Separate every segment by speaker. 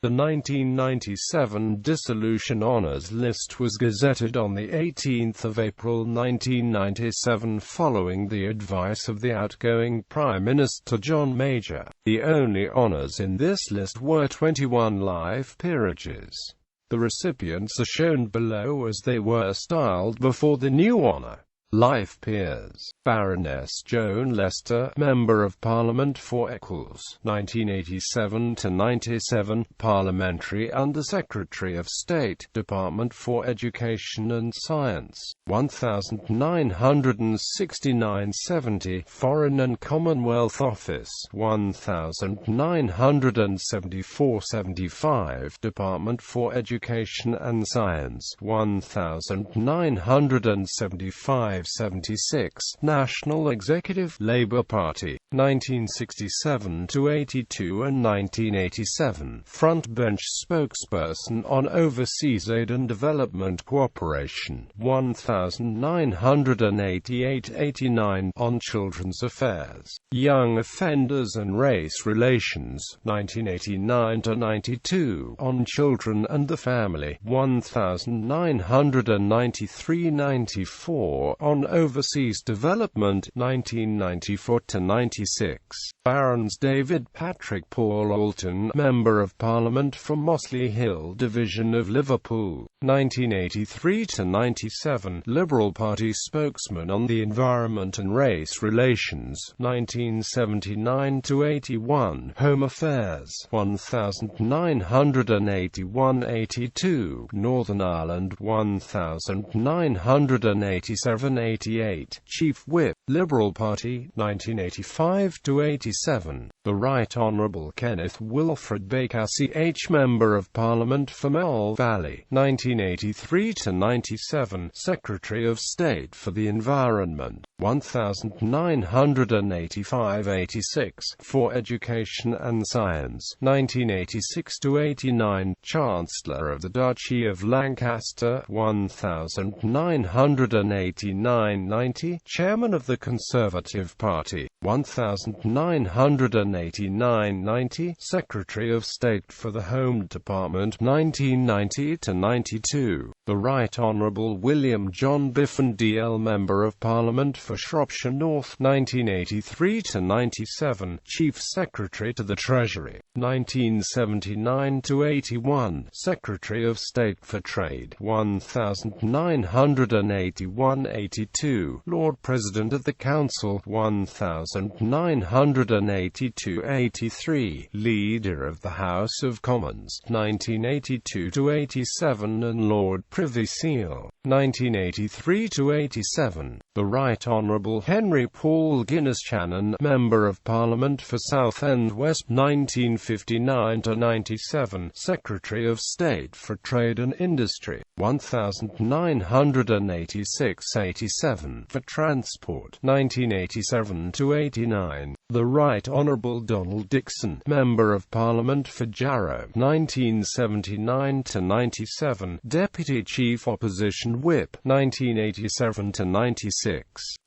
Speaker 1: The 1997 Dissolution Honours List was gazetted on 18 April 1997 following the advice of the outgoing Prime Minister John Major. The only honours in this list were 21 life peerages. The recipients are shown below as they were styled before the new honour. Life peers: Baroness Joan Lester, Member of Parliament for Eccles, 1987–97, Parliamentary Under Secretary of State, Department for Education and Science, 1969–70, Foreign and Commonwealth Office, 1974–75, Department for Education and Science, 1975–76, National Executive, Labour Party, 1967–82 and 1987, Frontbench Spokesperson on Overseas Aid and Development Cooperation, 1988–89, on Children's Affairs, Young Offenders and Race Relations, 1989–92, on Children and the Family, 1993–94, on Overseas Development, 1994–96. Barons David Patrick Paul Alton, Member of Parliament for Mossley Hill Division of Liverpool, 1983–97, Liberal Party Spokesman on the Environment and Race Relations, 1979–81, Home Affairs, 1981–82, Northern Ireland, 1987–88, Chief Whip, Liberal Party, 1985–87, The Right Honourable Kenneth Wilfred Baker CH, Member of Parliament for Mole Valley, 1983–97, Secretary of State for the Environment, 1985–86, for Education and Science, 1986–89, Chancellor of the Duchy of Lancaster, 1989–90, Chairman of the Conservative Party, 1989–90, Secretary of State for the Home Department, 1990–92, The Right Honourable William John Biffen DL, Member of Parliament for Shropshire North, 1983–97, Chief Secretary to the Treasury, 1979–81, Secretary of State for Trade, 1981–82, Lord President of the Council, 1982–83, Leader of the House of Commons, 1982–87, and Lord Privy Seal, 1983–87. The Right Honourable Henry Paul Guinness Channon, Member of Parliament for Southend West, 1959–97, Secretary of State for Trade and Industry, 1986–87, for Transport, 1987–89. The Right Honourable Donald Dixon, Member of Parliament for Jarrow, 1979–97, Deputy Chief Opposition Whip, 1987–96.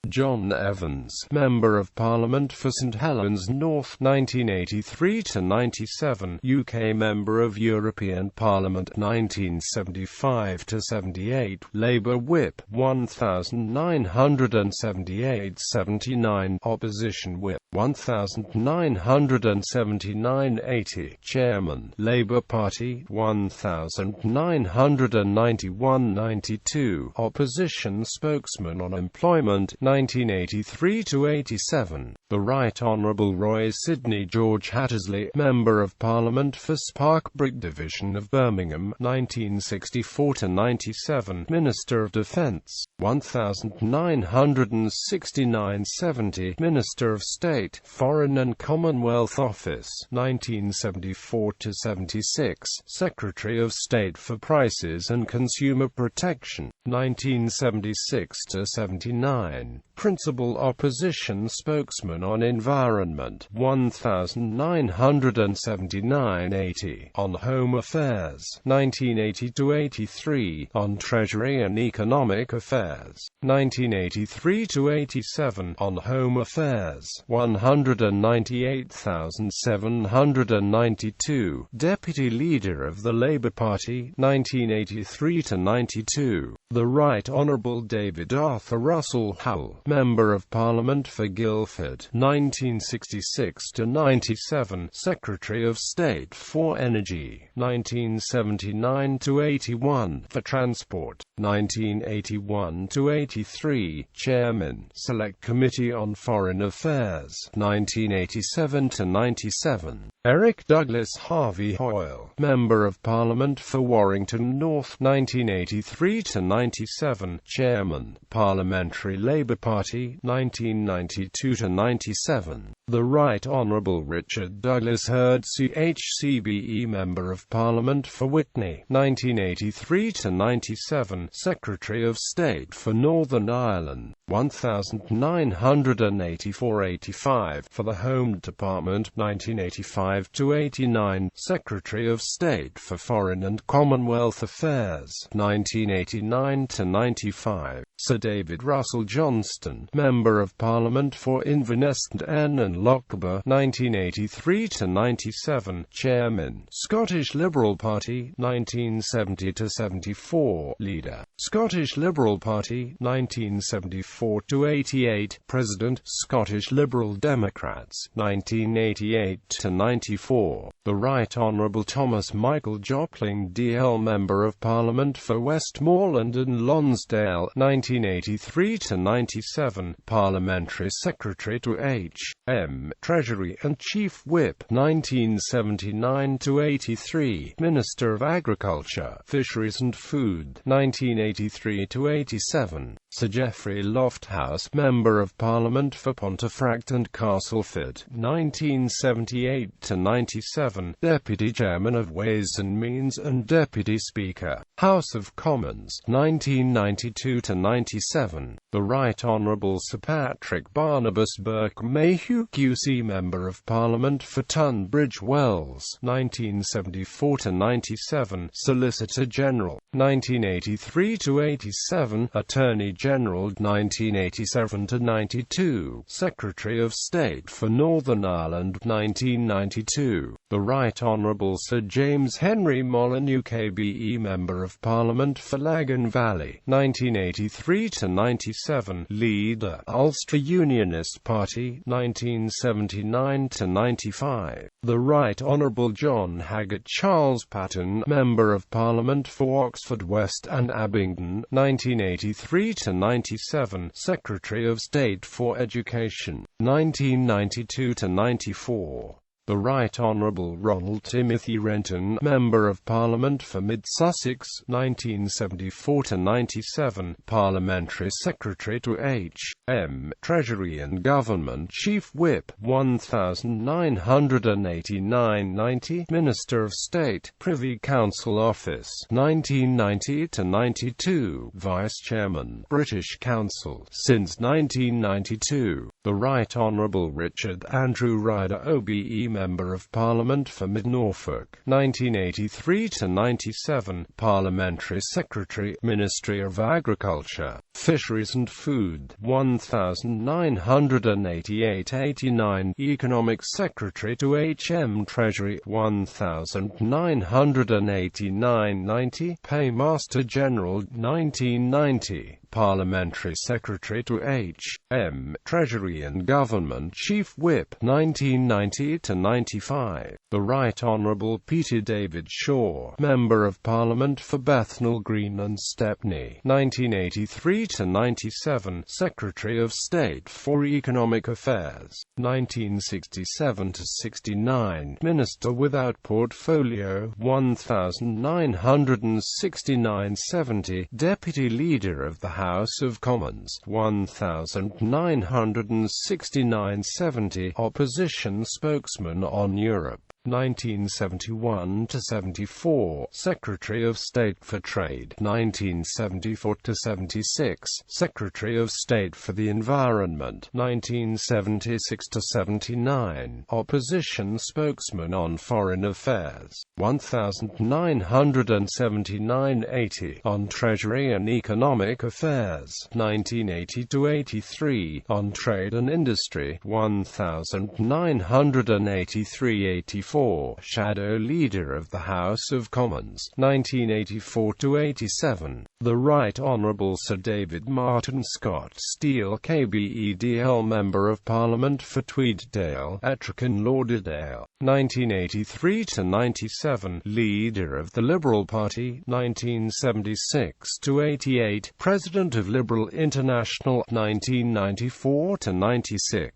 Speaker 1: John Evans, Member of Parliament for St Helens North, 1983–97, UK Member of European Parliament, 1975–78, Labour Whip, 1978–79, Opposition Whip, 1979–80, Chairman, Labour Party, 1991–92, Opposition Spokesman on Employment, 1983–87. The Right Honourable Roy Sidney George Hattersley, Member of Parliament for Sparkbrigg Division of Birmingham, 1964–97, Minister of Defence, 1969–70, Minister of State, Foreign and Commonwealth Office, 1974–76, Secretary of State for Prices and Consumer Protection, 1976–79, Principal Opposition Spokesman on Environment, 1979–80, on Home Affairs, 1980–83, on Treasury and Economic Affairs, 1983–87, on Home Affairs, 198,792, Deputy Leader of the Labour Party, 1983–92. The Right Honourable David Arthur Russell Hull, Member of Parliament for Guildford, 1966–97, Secretary of State for Energy, 1979–81, for Transport, 1981–83, Chairman, Select Committee on Foreign Affairs, 1987–97. Eric Douglas Harvey Hoyle, Member of Parliament for Warrington North, 1983–97, Chairman, Parliamentary Labour Party, 1992–97. The Right Honourable Richard Douglas Hurd CHCBE, Member of Parliament for Witney, 1983–97, Secretary of State for Northern Ireland, 1984–85, for the Home Department, 1985–89, Secretary of State for Foreign and Commonwealth Affairs, 1989–95, Sir David Russell Johnston, Member of Parliament for Inverness and Lochaber, 1983–97, Chairman, Scottish Liberal Party, 1970–74, Leader, Scottish Liberal Party, 1974–88, President, Scottish Liberal Democrats, 1988–94. The Right Honourable Thomas Michael Jopling DL, Member of Parliament for Westmoreland and Lonsdale, 1983–97, Parliamentary Secretary to H.M. Treasury and Chief Whip, 1979–83, Minister of Agriculture, Fisheries and Food, 1983–87. Sir Geoffrey Lofthouse, Member of Parliament for Pontefract and Castleford, 1978–97, Deputy Chairman of Ways and Means and Deputy Speaker, House of Commons, 1992–97. The Right Honourable Sir Patrick Barnabas Burke Mayhew QC, Member of Parliament for Tunbridge Wells, 1974–97, Solicitor General, 1983–87, Attorney General, 1987–92, Secretary of State for Northern Ireland, 1992. The Right Honourable Sir James Henry Molyneux KBE, Member of Parliament for Lagan Valley, 1983–97, Leader, Ulster Unionist Party, 1979–95. The Right Honourable John Haggart Charles Patton, Member of Parliament for Oxford West and Abingdon, 1983–97, Secretary of State for Education, 1992–94. The Right Honourable Ronald Timothy Renton, Member of Parliament for Mid Sussex, 1974–97, Parliamentary Secretary to H.M. Treasury and Government Chief Whip, 1989–90, Minister of State, Privy Council Office, 1990–92, Vice Chairman, British Council, since 1992. The Right Honourable Richard Andrew Ryder OBE, Member of Parliament for Mid-Norfolk, 1983–97, Parliamentary Secretary, Ministry of Agriculture, Fisheries and Food, 1988–89, Economic Secretary to H.M. Treasury, 1989–90, Paymaster General, 1990. Parliamentary Secretary to H.M. Treasury and Government Chief Whip, 1990–95. The Right Honourable Peter David Shaw, Member of Parliament for Bethnal Green and Stepney, 1983–97, Secretary of State for Economic Affairs, 1967–69, Minister without Portfolio, 1969–70, Deputy Leader of the House of Commons, 1969–70, Opposition Spokesman on Europe, 1971–74, Secretary of State for Trade, 1974–76, Secretary of State for the Environment, 1976–79, Opposition Spokesman on Foreign Affairs, 1979–80, on Treasury and Economic Affairs, 1980–83, on Trade and Industry, 1983–84, Shadow Leader of the House of Commons, 1984–87, the Right Honourable Sir David Martin Scott Steele KBEDL Member of Parliament for Tweeddale, Ettrick Lauderdale, 1983–97, Leader of the Liberal Party, 1976–88, President of Liberal International, 1994–96.